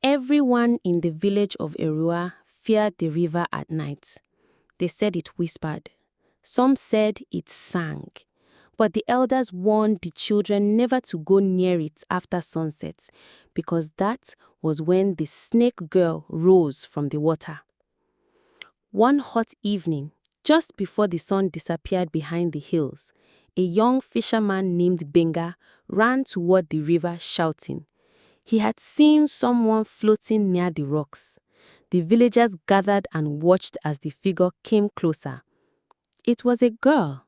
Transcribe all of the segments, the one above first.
Everyone in the village of Erua feared the river at night. They said it whispered. Some said it sang. But the elders warned the children never to go near it after sunset, because that was when the snake girl rose from the water. One hot evening, just before the sun disappeared behind the hills, a young fisherman named Benga ran toward the river shouting. He had seen someone floating near the rocks. The villagers gathered and watched as the figure came closer. It was a girl.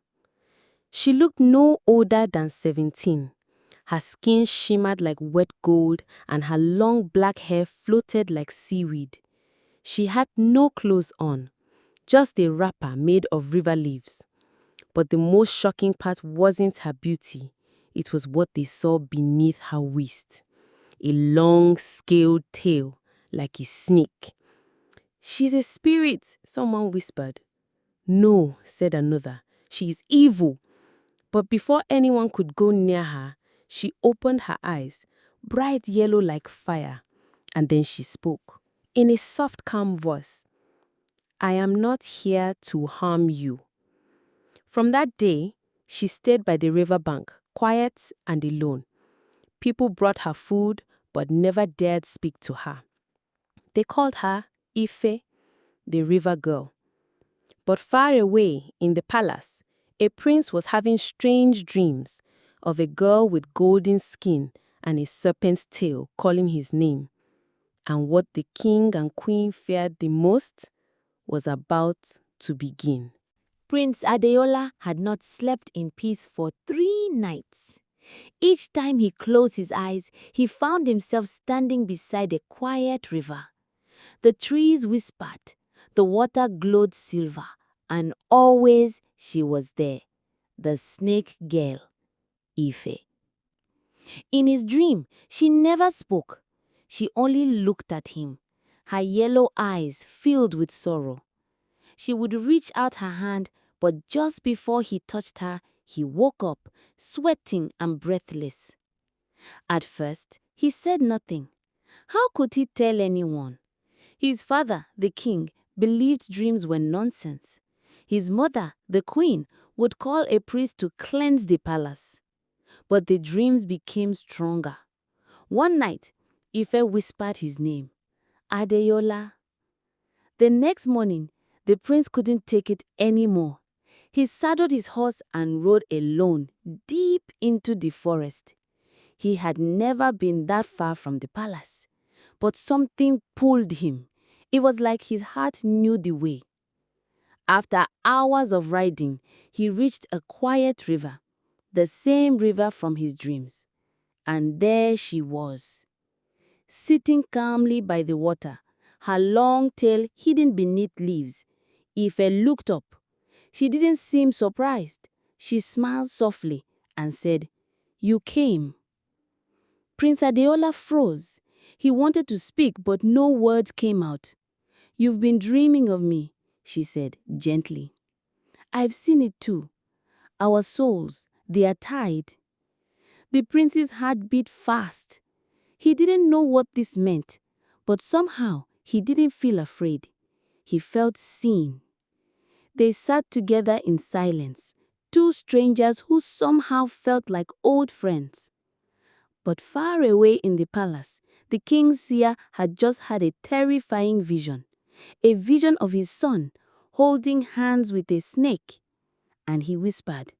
She looked no older than 17. Her skin shimmered like wet gold and her long black hair floated like seaweed. She had no clothes on, just a wrapper made of river leaves. But the most shocking part wasn't her beauty. It was what they saw beneath her waist. A long, scaled tail, like a snake. "She's a spirit," someone whispered. "No," said another. "She is evil." But before anyone could go near her, she opened her eyes, bright yellow like fire, and then she spoke, in a soft, calm voice. "I am not here to harm you." From that day, she stayed by the riverbank, quiet and alone. People brought her food, but never dared speak to her. They called her Ife, the river girl. But far away in the palace, a prince was having strange dreams of a girl with golden skin and a serpent's tail calling his name. And what the king and queen feared the most was about to begin. Prince Adeola had not slept in peace for 3 nights. Each time he closed his eyes, he found himself standing beside a quiet river. The trees whispered, the water glowed silver, and always she was there, the snake girl, Ife. In his dream, she never spoke. She only looked at him, her yellow eyes filled with sorrow. She would reach out her hand, but just before he touched her, he woke up, sweating and breathless. At first, he said nothing. How could he tell anyone? His father, the king, believed dreams were nonsense. His mother, the queen, would call a priest to cleanse the palace. But the dreams became stronger. One night, Ife whispered his name, Adeola. The next morning, the prince couldn't take it anymore. He saddled his horse and rode alone deep into the forest. He had never been that far from the palace, but something pulled him. It was like his heart knew the way. After hours of riding, he reached a quiet river, the same river from his dreams. And there she was, sitting calmly by the water, her long tail hidden beneath leaves. Ife looked up. She didn't seem surprised. She smiled softly and said, "You came." Prince Adeola froze. He wanted to speak, but no words came out. "You've been dreaming of me," she said gently. "I've seen it too. Our souls, they are tied." The prince's heart beat fast. He didn't know what this meant, but somehow he didn't feel afraid. He felt seen. They sat together in silence, two strangers who somehow felt like old friends. But far away in the palace, the king's seer had just had a terrifying vision. A vision of his son holding hands with a snake. And he whispered,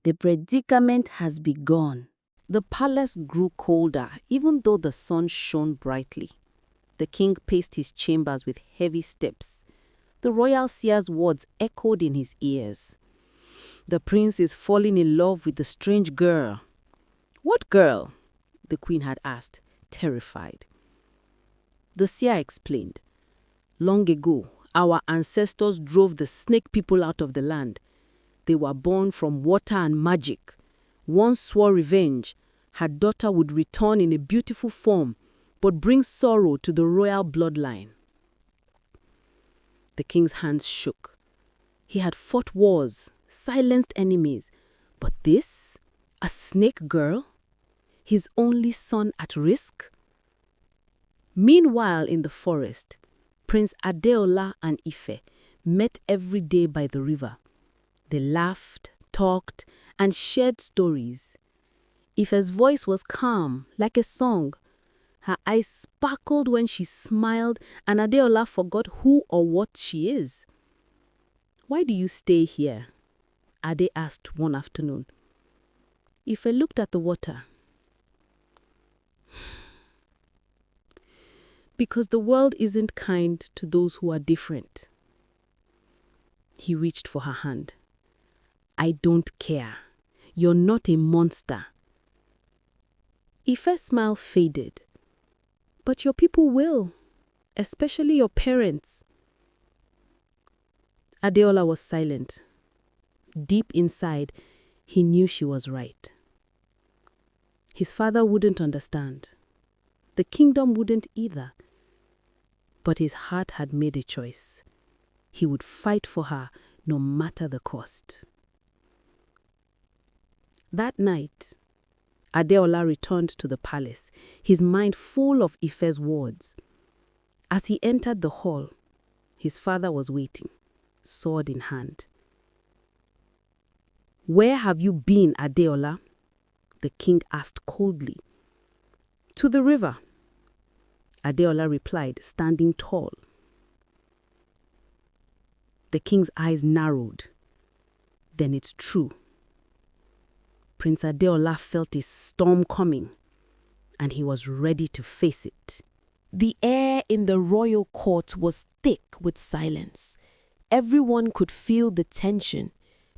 "The predicament has begun." The palace grew colder, even though the sun shone brightly. The king paced his chambers with heavy steps. The royal seer's words echoed in his ears. "The prince is falling in love with the strange girl." "What girl?" the queen had asked, terrified. The seer explained. "Long ago, our ancestors drove the snake people out of the land. They were born from water and magic. One swore revenge. Her daughter would return in a beautiful form, but bring sorrow to the royal bloodline." The king's hands shook. He had fought wars, silenced enemies, but this? A snake girl? His only son at risk? Meanwhile, in the forest, Prince Adeola and Ife met every day by the river. They laughed, talked, and shared stories. Ife's voice was calm, like a song. Her eyes sparkled when she smiled, and Adeola forgot who or what she is. "Why do you stay here?" Ade asked one afternoon. Ife looked at the water. "Because the world isn't kind to those who are different." He reached for her hand. "I don't care. You're not a monster." Ife's smile faded. "But your people will, especially your parents." Adeola was silent. Deep inside, he knew she was right. His father wouldn't understand. The kingdom wouldn't either. But his heart had made a choice. He would fight for her no matter the cost. That night, Adeola returned to the palace, his mind full of Ife's words. As he entered the hall, his father was waiting, sword in hand. "Where have you been, Adeola?" the king asked coldly. "To the river," Adeola replied, standing tall. The king's eyes narrowed. "Then it's true." Prince Adeola felt a storm coming, and he was ready to face it. The air in the royal court was thick with silence. Everyone could feel the tension.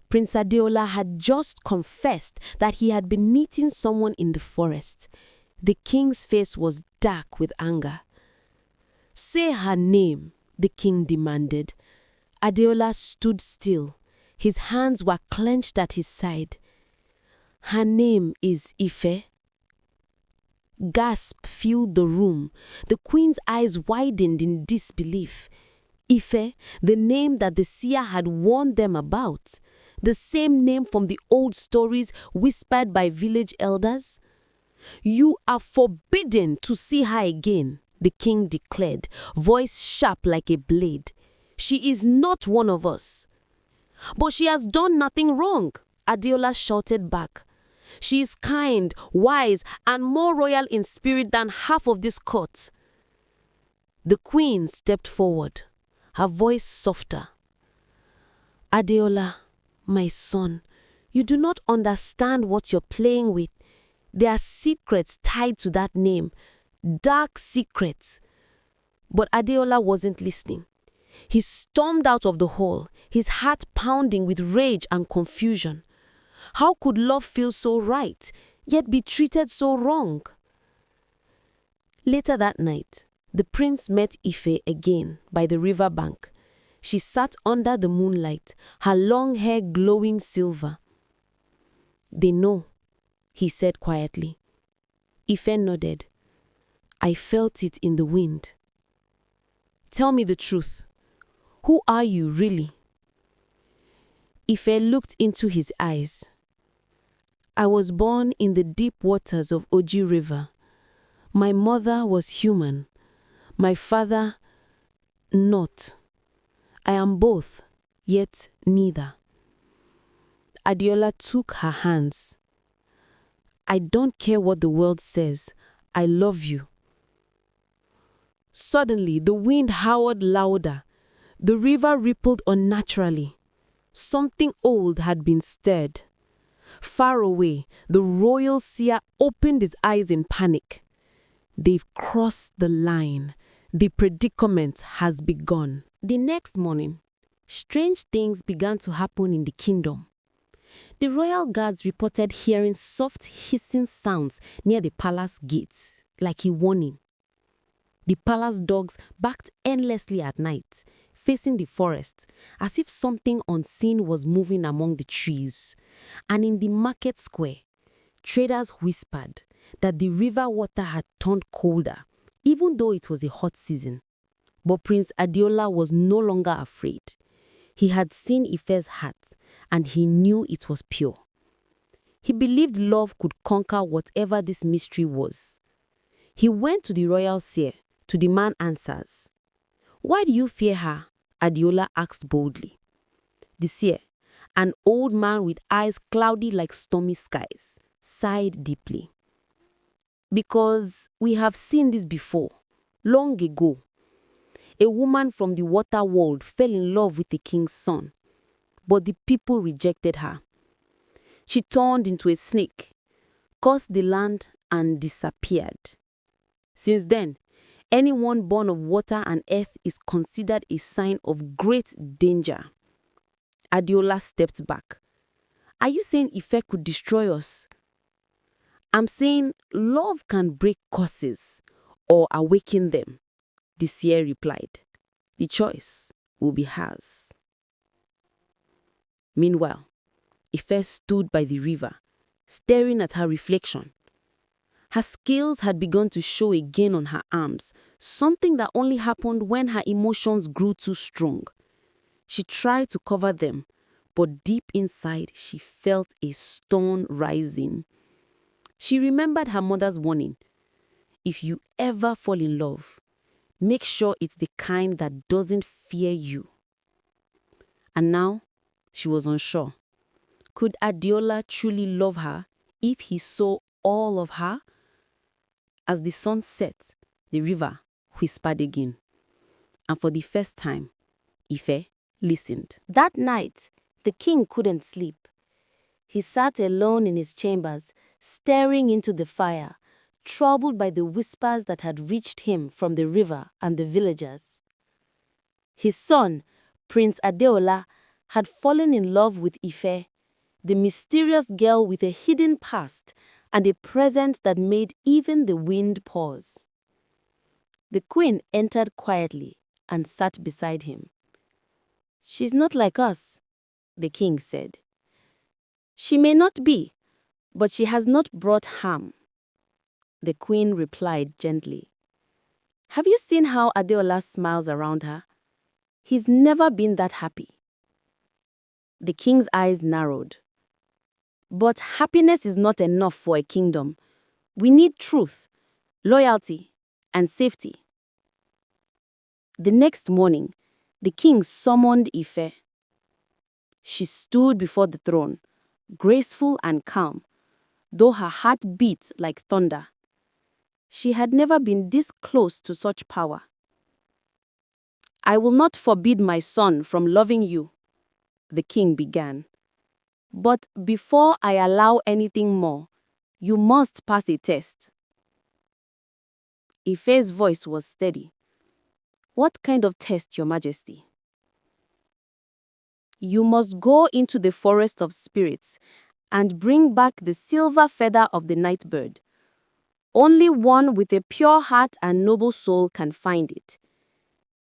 Prince Adeola had just confessed that he had been meeting someone in the forest. The king's face was dark with anger. "Say her name," the king demanded. Adeola stood still. His hands were clenched at his side. "Her name is Ife." Gasp filled the room. The queen's eyes widened in disbelief. Ife, the name that the seer had warned them about. The same name from the old stories whispered by village elders. "You are forbidden to see her again," the king declared, voice sharp like a blade. "She is not one of us." "But she has done nothing wrong," Adeola shouted back. "She is kind, wise, and more royal in spirit than half of this court." The queen stepped forward, her voice softer. "Adeola, my son, you do not understand what you're playing with. There are secrets tied to that name, dark secrets." But Adeola wasn't listening. He stormed out of the hall, his heart pounding with rage and confusion. How could love feel so right, yet be treated so wrong? Later that night, the prince met Ife again by the river bank. She sat under the moonlight, her long hair glowing silver. "They know," he said quietly. Ife nodded. "I felt it in the wind." "Tell me the truth. Who are you really?" Ife looked into his eyes. "I was born in the deep waters of Oji River. My mother was human. My father, not. I am both, yet neither." Adeola took her hands. "I don't care what the world says. I love you." Suddenly, the wind howled louder. The river rippled unnaturally. Something old had been stirred. Far away, the royal seer opened his eyes in panic. "They've crossed the line. The predicament has begun." The next morning, strange things began to happen in the kingdom. The royal guards reported hearing soft hissing sounds near the palace gates, like a warning. The palace dogs barked endlessly at night, facing the forest, as if something unseen was moving among the trees. And in the market square, traders whispered that the river water had turned colder, even though it was a hot season. But Prince Adeola was no longer afraid. He had seen Ife's heart, and he knew it was pure. He believed love could conquer whatever this mystery was. He went to the royal seer, to demand answers. "Why do you fear her?" Adeola asked boldly. The seer, an old man with eyes cloudy like stormy skies, sighed deeply. "Because we have seen this before, long ago. A woman from the water world fell in love with the king's son, but the people rejected her. She turned into a snake, cursed the land, and disappeared. Since then, anyone born of water and earth is considered a sign of great danger." Adeola stepped back. "Are you saying Ife could destroy us?" "I'm saying love can break curses or awaken them," the seer replied. "The choice will be hers." Meanwhile, Ife stood by the river, staring at her reflection. Her scales had begun to show again on her arms, something that only happened when her emotions grew too strong. She tried to cover them, but deep inside she felt a storm rising. She remembered her mother's warning: "If you ever fall in love, make sure it's the kind that doesn't fear you." And now she was unsure. Could Adeola truly love her if he saw all of her? As the sun set, the river whispered again. And for the first time, Ife listened. That night, the king couldn't sleep. He sat alone in his chambers, staring into the fire, troubled by the whispers that had reached him from the river and the villagers. His son, Prince Adeola, had fallen in love with Ife, the mysterious girl with a hidden past and a presence that made even the wind pause. The queen entered quietly and sat beside him. "She's not like us," the king said. "She may not be, but she has not brought harm," the queen replied gently. "Have you seen how Adeola smiles around her? He's never been that happy." The king's eyes narrowed. "But happiness is not enough for a kingdom. We need truth, loyalty, and safety." The next morning, the king summoned Ife. She stood before the throne, graceful and calm, though her heart beat like thunder. She had never been this close to such power. "I will not forbid my son from loving you," the king began. "But before I allow anything more, you must pass a test." Ife's voice was steady. "What kind of test, Your Majesty?" "You must go into the forest of spirits and bring back the silver feather of the night bird. Only one with a pure heart and noble soul can find it.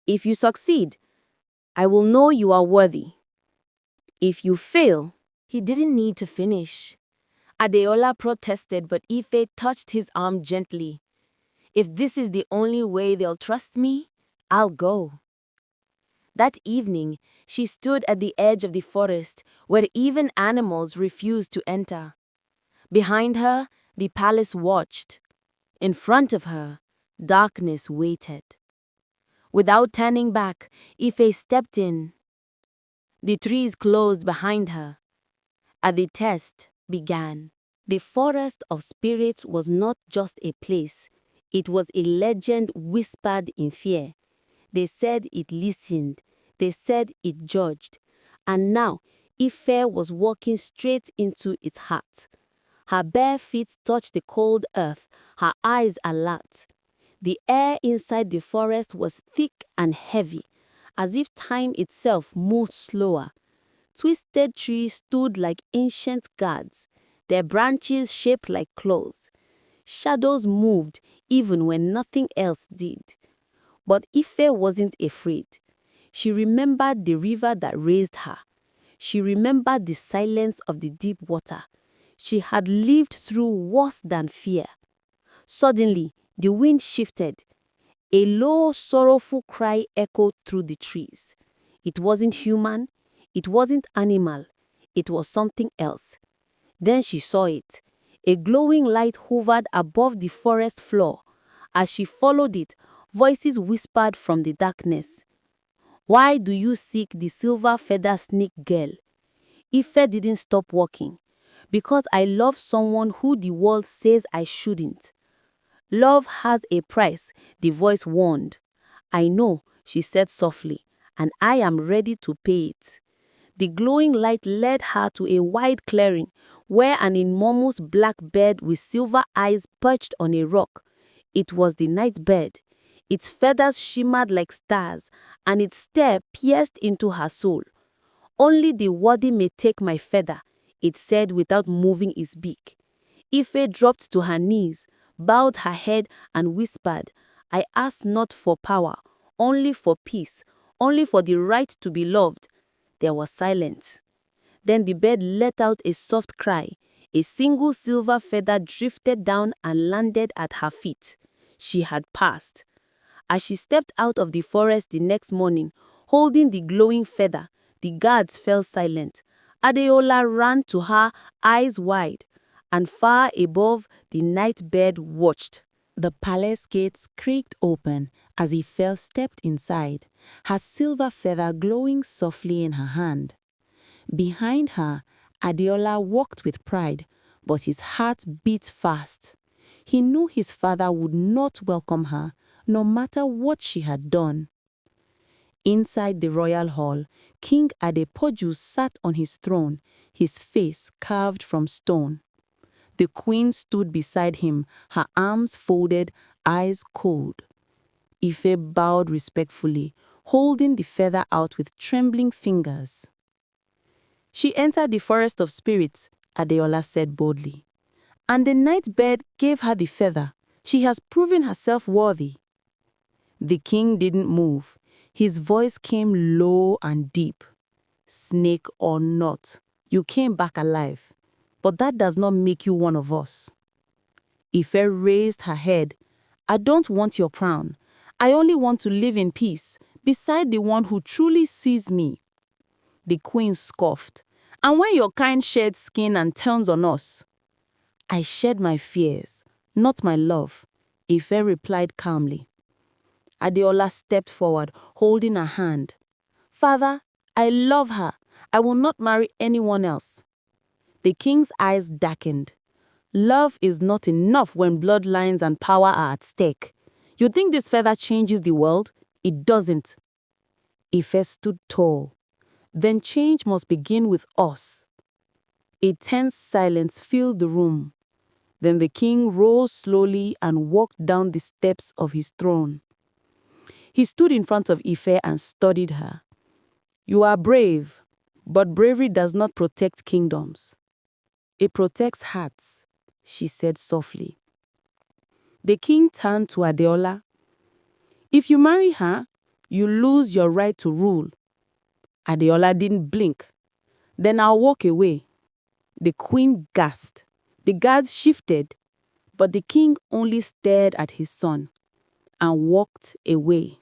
If you succeed, I will know you are worthy. If you fail..." He didn't need to finish. Adeola protested, but Ife touched his arm gently. "If this is the only way they'll trust me, I'll go." That evening, she stood at the edge of the forest, where even animals refused to enter. Behind her, the palace watched. In front of her, darkness waited. Without turning back, Ife stepped in. The trees closed behind her. And the test began. The forest of spirits was not just a place. It was a legend whispered in fear. They said it listened. They said it judged. And now, Ife was walking straight into its heart. Her bare feet touched the cold earth, her eyes alert. The air inside the forest was thick and heavy, as if time itself moved slower. Twisted trees stood like ancient guards, their branches shaped like claws. Shadows moved even when nothing else did. But Ife wasn't afraid. She remembered the river that raised her. She remembered the silence of the deep water. She had lived through worse than fear. Suddenly, the wind shifted. A low, sorrowful cry echoed through the trees. It wasn't human. It wasn't animal. It was something else. Then she saw it. A glowing light hovered above the forest floor. As she followed it, Voices whispered from the darkness. Why do you seek the silver feather snake girl? Ife didn't stop walking. Because I love someone who the world says I shouldn't. Love has a price, the voice warned. I know, she said softly, and I am ready to pay it. The glowing light led her to a wide clearing, where an enormous black bird with silver eyes perched on a rock. It was the night bird. Its feathers shimmered like stars, and its stare pierced into her soul. Only the worthy may take my feather, it said without moving its beak. Ife dropped to her knees, bowed her head, and whispered, I ask not for power, only for peace, only for the right to be loved. There was silence. Then the bird let out a soft cry. A single silver feather drifted down and landed at her feet. She had passed. As she stepped out of the forest the next morning, holding the glowing feather, the guards fell silent. Adeola ran to her, eyes wide, and far above, the night bird watched. The palace gates creaked open as Ife stepped inside, her silver feather glowing softly in her hand. Behind her, Adeola walked with pride, but his heart beat fast. He knew his father would not welcome her, no matter what she had done. Inside the royal hall, King Adepoju sat on his throne, his face carved from stone. The queen stood beside him, her arms folded, eyes cold. Ife bowed respectfully, holding the feather out with trembling fingers. She entered the forest of spirits, Adeola said boldly. And the night bird gave her the feather. She has proven herself worthy. The king didn't move. His voice came low and deep. Snake or not, you came back alive. But that does not make you one of us. Ife raised her head. I don't want your crown. I only want to live in peace, beside the one who truly sees me. The queen scoffed. And when your kind sheds skin and turns on us? I shed my fears, not my love, Ife replied calmly. Adeola stepped forward, holding her hand. Father, I love her. I will not marry anyone else. The king's eyes darkened. Love is not enough when bloodlines and power are at stake. You think this feather changes the world? It doesn't. Ife stood tall. Then change must begin with us. A tense silence filled the room. Then the king rose slowly and walked down the steps of his throne. He stood in front of Ife and studied her. You are brave, but bravery does not protect kingdoms. It protects hearts, she said softly. The king turned to Adeola. If you marry her, you lose your right to rule. Adeola didn't blink. Then I'll walk away. The queen gasped. The guards shifted, but the king only stared at his son and walked away.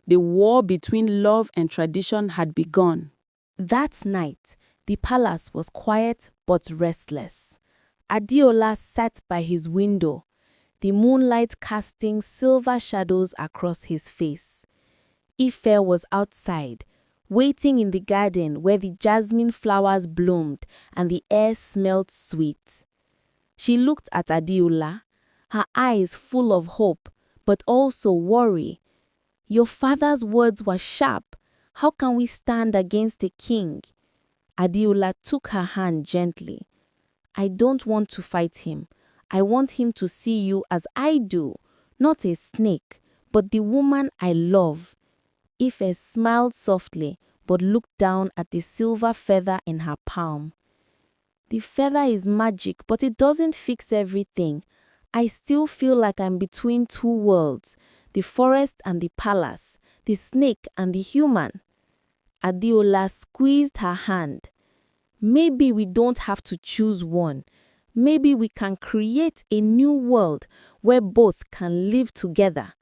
The war between love and tradition had begun. That night, the palace was quiet but restless. Adeola sat by his window, the moonlight casting silver shadows across his face. Ife was outside, waiting in the garden where the jasmine flowers bloomed and the air smelled sweet. She looked at Adeola, her eyes full of hope, but also worry. Your father's words were sharp. How can we stand against a king? Adeola took her hand gently. I don't want to fight him. I want him to see you as I do, not a snake, but the woman I love. Ife smiled softly, but looked down at the silver feather in her palm. The feather is magic, but it doesn't fix everything. I still feel like I'm between two worlds, the forest and the palace, the snake and the human. Adeola squeezed her hand. Maybe we don't have to choose one. Maybe we can create a new world where both can live together.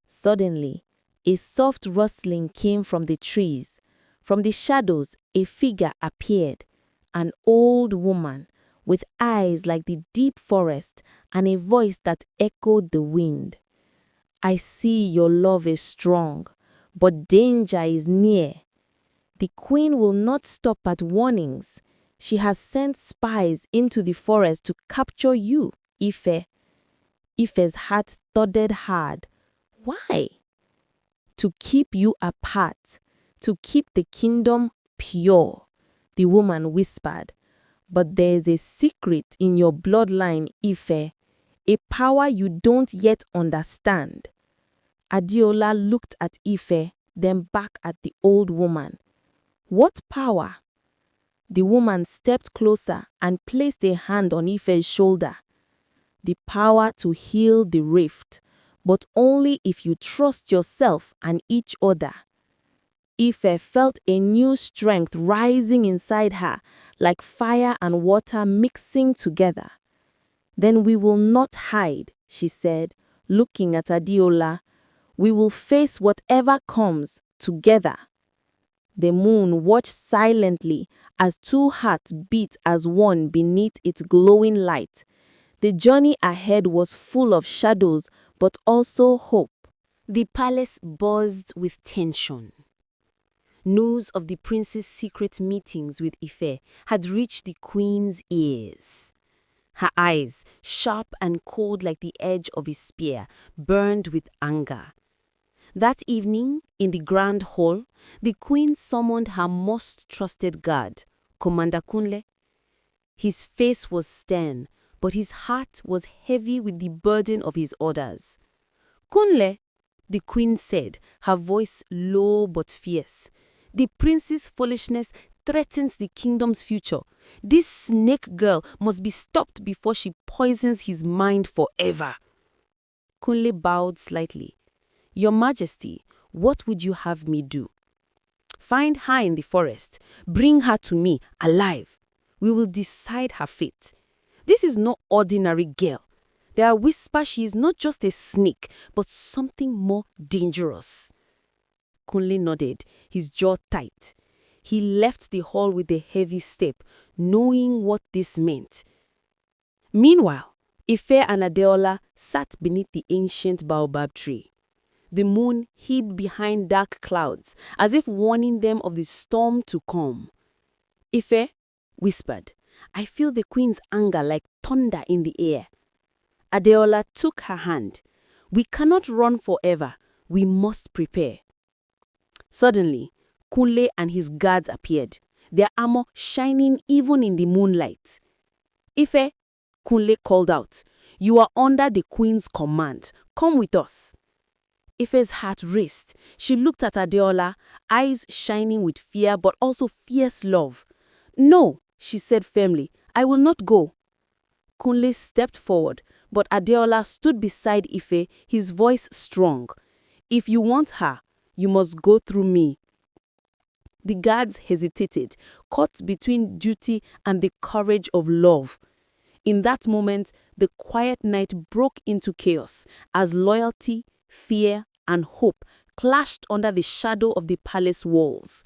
Suddenly, a soft rustling came from the trees. From the shadows, a figure appeared, an old woman with eyes like the deep forest and a voice that echoed the wind. I see your love is strong, but danger is near. The queen will not stop at warnings. She has sent spies into the forest to capture you, Ife. Ife's heart thudded hard. Why? To keep you apart, to keep the kingdom pure, the woman whispered. But there is a secret in your bloodline, Ife, a power you don't yet understand. Adiola looked at Ife, then back at the old woman. What power? The woman stepped closer and placed a hand on Ife's shoulder. The power to heal the rift, but only if you trust yourself and each other. Ife felt a new strength rising inside her, like fire and water mixing together. Then we will not hide, she said, looking at Adiola. We will face whatever comes together. The moon watched silently as two hearts beat as one beneath its glowing light. The journey ahead was full of shadows, but also hope. The palace buzzed with tension. News of the prince's secret meetings with Ife had reached the queen's ears. Her eyes, sharp and cold like the edge of a spear, burned with anger. That evening, in the grand hall, the queen summoned her most trusted guard, Commander Kunle. His face was stern, but his heart was heavy with the burden of his orders. Kunle, the queen said, her voice low but fierce. The prince's foolishness threatens the kingdom's future. This snake girl must be stopped before she poisons his mind forever. Kunle bowed slightly. Your Majesty, what would you have me do? Find her in the forest. Bring her to me, alive. We will decide her fate. This is no ordinary girl. There are whispers she is not just a snake, but something more dangerous. Kunle nodded, his jaw tight. He left the hall with a heavy step, knowing what this meant. Meanwhile, Ife and Adeola sat beneath the ancient baobab tree. The moon hid behind dark clouds, as if warning them of the storm to come. Ife whispered, I feel the queen's anger like thunder in the air. Adeola took her hand. We cannot run forever. We must prepare. Suddenly, Kunle and his guards appeared, their armor shining even in the moonlight. Ife, Kunle called out, you are under the queen's command. Come with us. Ife's heart raced. She looked at Adeola, eyes shining with fear but also fierce love. No, she said firmly, I will not go. Kunle stepped forward, but Adeola stood beside Ife, his voice strong. If you want her, you must go through me. The guards hesitated, caught between duty and the courage of love. In that moment, the quiet night broke into chaos as loyalty, fear, and hope clashed under the shadow of the palace walls.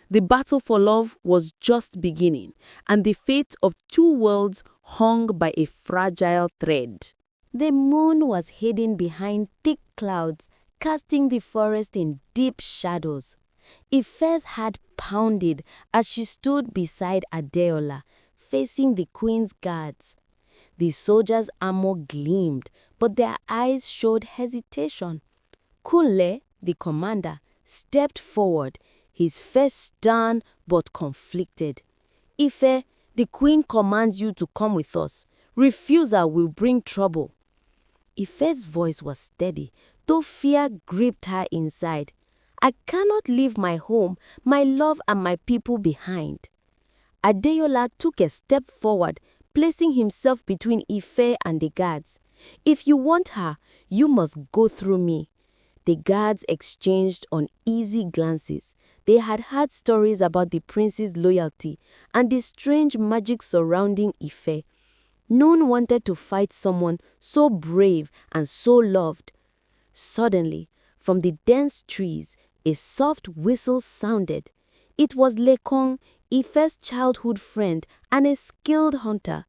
The battle for love was just beginning, and the fate of two worlds hung by a fragile thread. The moon was hidden behind thick clouds, casting the forest in deep shadows. Ife's heart pounded as she stood beside Adeola, facing the queen's guards. The soldiers' armor gleamed, but their eyes showed hesitation. Kunle, the commander, stepped forward, his face stern but conflicted. Ife, the queen commands you to come with us. Refusal will bring trouble. Ife's voice was steady, though fear gripped her inside. I cannot leave my home, my love and my people behind. Adeola took a step forward, placing himself between Ife and the guards. If you want her, you must go through me. The guards exchanged uneasy glances. They had heard stories about the prince's loyalty and the strange magic surrounding Ife. None wanted to fight someone so brave and so loved. Suddenly, from the dense trees, a soft whistle sounded. It was Lekong, Ife's childhood friend and a skilled hunter.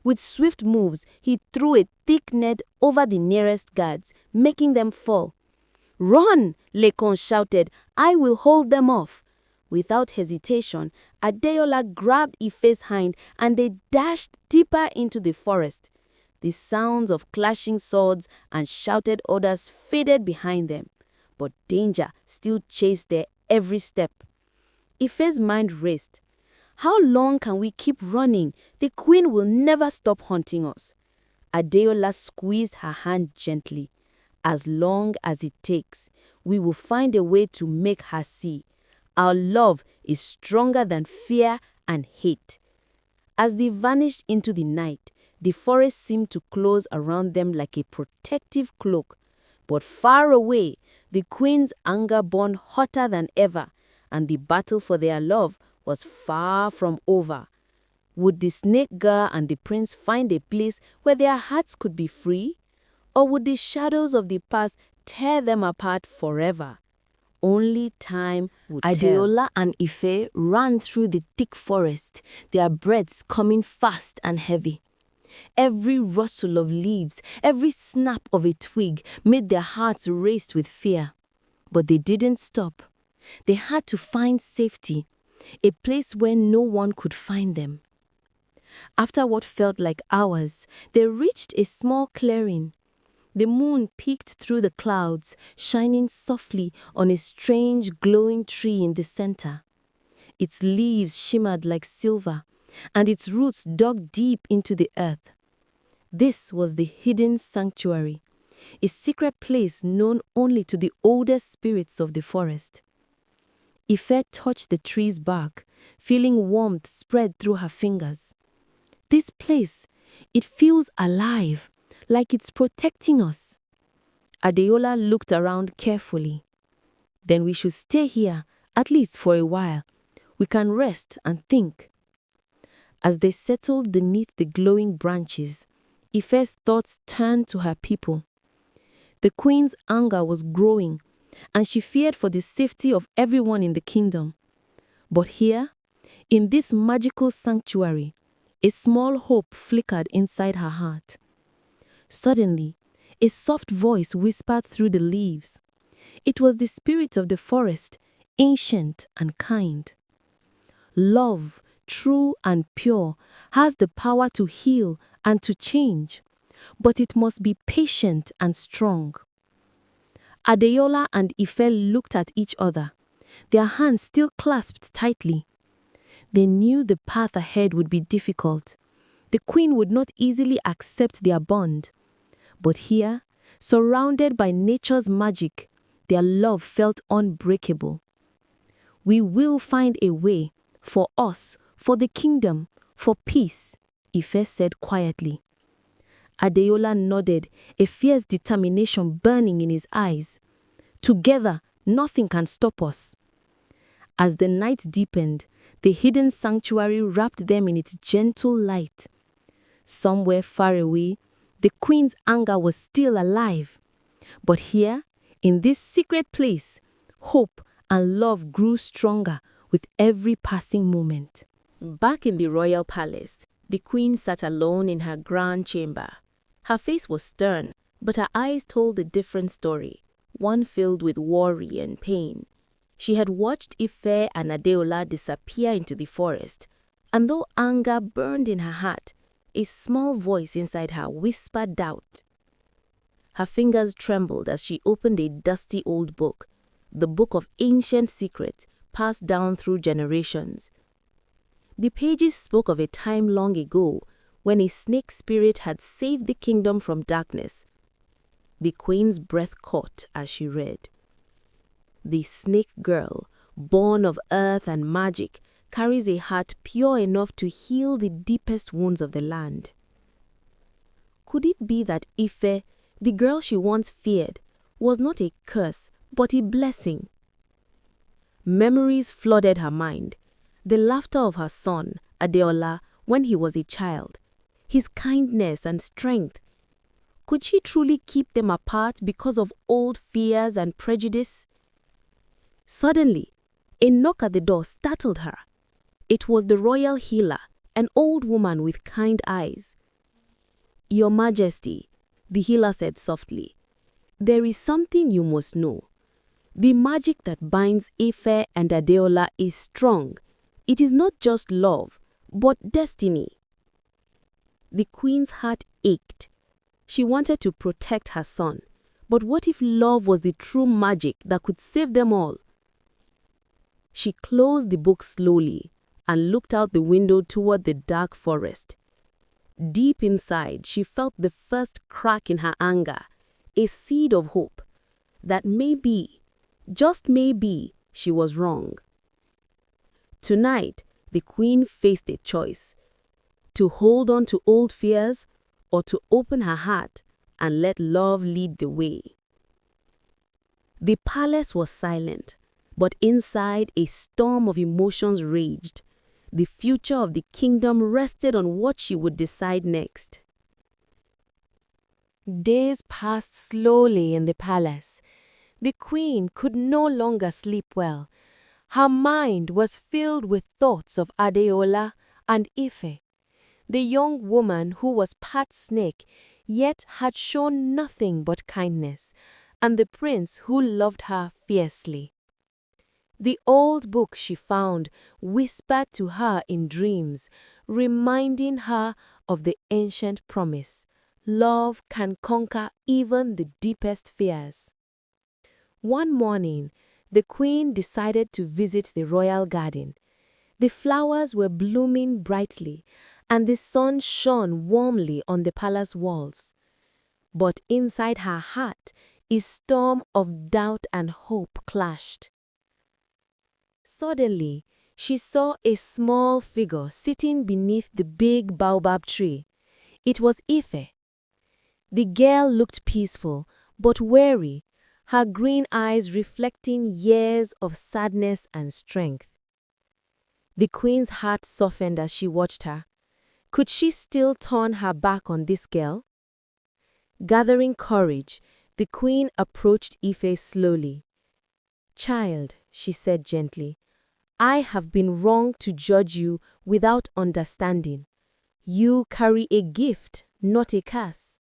With swift moves, he threw a thick net over the nearest guards, making them fall. "Run!" Lekon shouted. "I will hold them off." Without hesitation, Adeola grabbed Ife's hand and they dashed deeper into the forest. The sounds of clashing swords and shouted orders faded behind them, but danger still chased their every step. Ife's mind raced. How long can we keep running? The queen will never stop hunting us. Adeola squeezed her hand gently. As long as it takes, we will find a way to make her see. Our love is stronger than fear and hate. As they vanished into the night, the forest seemed to close around them like a protective cloak. But far away, the queen's anger burned hotter than ever, and the battle for their love was far from over. Would the snake girl and the prince find a place where their hearts could be free? Or would the shadows of the past tear them apart forever? Only time would tell. Adeola and Ife ran through the thick forest, their breaths coming fast and heavy. Every rustle of leaves, every snap of a twig made their hearts race with fear. But they didn't stop. They had to find safety, a place where no one could find them. After what felt like hours, they reached a small clearing. The moon peeked through the clouds, shining softly on a strange glowing tree in the center. Its leaves shimmered like silver, and its roots dug deep into the earth. This was the hidden sanctuary, a secret place known only to the oldest spirits of the forest. Ife touched the tree's bark, feeling warmth spread through her fingers. This place, it feels alive, like it's protecting us. Adeola looked around carefully. Then we should stay here, at least for a while. We can rest and think. As they settled beneath the glowing branches, Ife's thoughts turned to her people. The queen's anger was growing, and she feared for the safety of everyone in the kingdom. But here, in this magical sanctuary, a small hope flickered inside her heart. Suddenly, a soft voice whispered through the leaves. It was the spirit of the forest, ancient and kind. Love, true and pure, has the power to heal and to change, but it must be patient and strong. Adeola and Ife looked at each other, their hands still clasped tightly. They knew the path ahead would be difficult. The queen would not easily accept their bond. But here, surrounded by nature's magic, their love felt unbreakable. "We will find a way, for us, for the kingdom, for peace," Ife said quietly. Adeola nodded, a fierce determination burning in his eyes. "Together, nothing can stop us." As the night deepened, the hidden sanctuary wrapped them in its gentle light. Somewhere far away, the queen's anger was still alive. But here, in this secret place, hope and love grew stronger with every passing moment. Back in the royal palace, the queen sat alone in her grand chamber. Her face was stern, but her eyes told a different story, one filled with worry and pain. She had watched Ife and Adeola disappear into the forest, and though anger burned in her heart, a small voice inside her whispered doubt. Her fingers trembled as she opened a dusty old book, the book of ancient secrets passed down through generations. The pages spoke of a time long ago when a snake spirit had saved the kingdom from darkness. The queen's breath caught as she read. The snake girl, born of earth and magic, carries a heart pure enough to heal the deepest wounds of the land. Could it be that Ife, the girl she once feared, was not a curse but a blessing? Memories flooded her mind. The laughter of her son, Adeola, when he was a child, his kindness and strength. Could she truly keep them apart because of old fears and prejudice? Suddenly, a knock at the door startled her. It was the royal healer, an old woman with kind eyes. "Your Majesty," the healer said softly, "there is something you must know. The magic that binds Ife and Adeola is strong. It is not just love, but destiny." The queen's heart ached. She wanted to protect her son, but what if love was the true magic that could save them all? She closed the book slowly and looked out the window toward the dark forest. Deep inside, she felt the first crack in her anger, a seed of hope that maybe, just maybe, she was wrong. Tonight, the queen faced a choice: to hold on to old fears or to open her heart and let love lead the way. The palace was silent, but inside a storm of emotions raged. The future of the kingdom rested on what she would decide next. Days passed slowly in the palace. The queen could no longer sleep well. Her mind was filled with thoughts of Adeola and Ife, the young woman who was part snake, yet had shown nothing but kindness, and the prince who loved her fiercely. The old book she found whispered to her in dreams, reminding her of the ancient promise: love can conquer even the deepest fears. One morning, the queen decided to visit the royal garden. The flowers were blooming brightly, and the sun shone warmly on the palace walls. But inside her heart, a storm of doubt and hope clashed. Suddenly, she saw a small figure sitting beneath the big baobab tree. It was Ife. The girl looked peaceful, but wary, her green eyes reflecting years of sadness and strength. The queen's heart softened as she watched her. Could she still turn her back on this girl? Gathering courage, the queen approached Ife slowly. "Child," she said gently, "I have been wrong to judge you without understanding. You carry a gift, not a curse."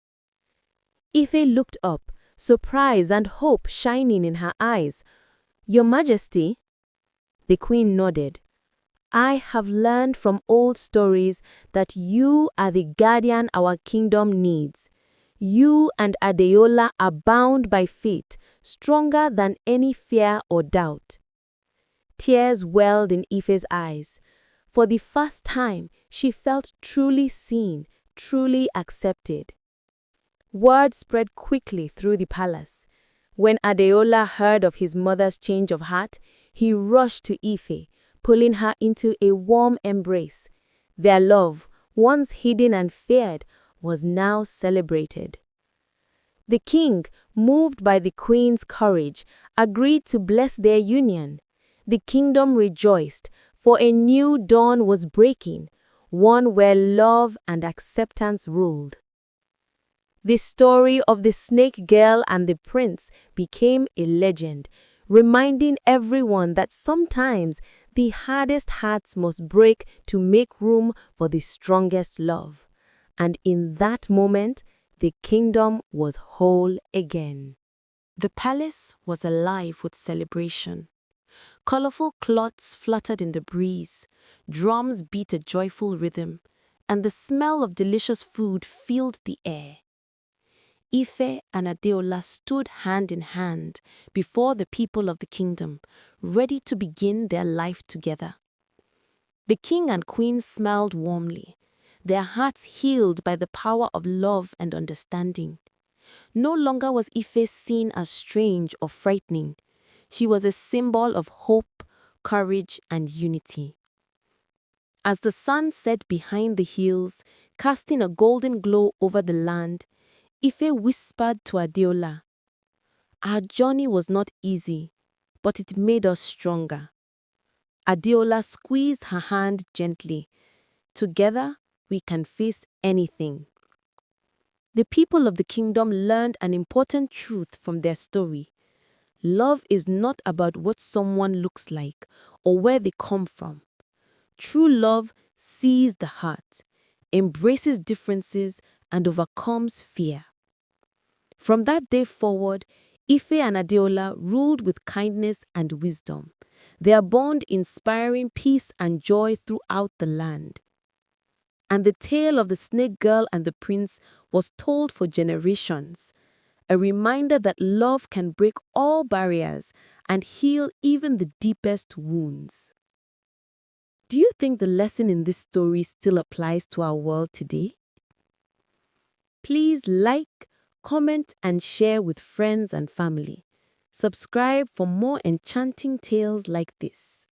Ife looked up, surprise and hope shining in her eyes. "Your Majesty?" The queen nodded. "I have learned from old stories that you are the guardian our kingdom needs. You and Adeola are bound by fate, stronger than any fear or doubt." Tears welled in Ife's eyes. For the first time, she felt truly seen, truly accepted. Word spread quickly through the palace. When Adeola heard of his mother's change of heart, he rushed to Ife, pulling her into a warm embrace. Their love, once hidden and feared, was now celebrated. The king, moved by the queen's courage, agreed to bless their union. The kingdom rejoiced, for a new dawn was breaking, one where love and acceptance ruled. The story of the snake girl and the prince became a legend, reminding everyone that sometimes the hardest hearts must break to make room for the strongest love. And in that moment, the kingdom was whole again. The palace was alive with celebration. Colorful cloths fluttered in the breeze, drums beat a joyful rhythm, and the smell of delicious food filled the air. Ife and Adeola stood hand in hand before the people of the kingdom, ready to begin their life together. The king and queen smiled warmly, their hearts healed by the power of love and understanding. No longer was Ife seen as strange or frightening. She was a symbol of hope, courage, and unity. As the sun set behind the hills, casting a golden glow over the land, Ife whispered to Adeola, "Our journey was not easy, but it made us stronger." Adeola squeezed her hand gently. "Together, we can face anything." The people of the kingdom learned an important truth from their story. Love is not about what someone looks like or where they come from. True love sees the heart, embraces differences, and overcomes fear. From that day forward, Ife and Adeola ruled with kindness and wisdom, their bond inspiring peace and joy throughout the land. And the tale of the snake girl and the prince was told for generations, a reminder that love can break all barriers and heal even the deepest wounds. Do you think the lesson in this story still applies to our world today? Please like, comment, and share with friends and family. Subscribe for more enchanting tales like this.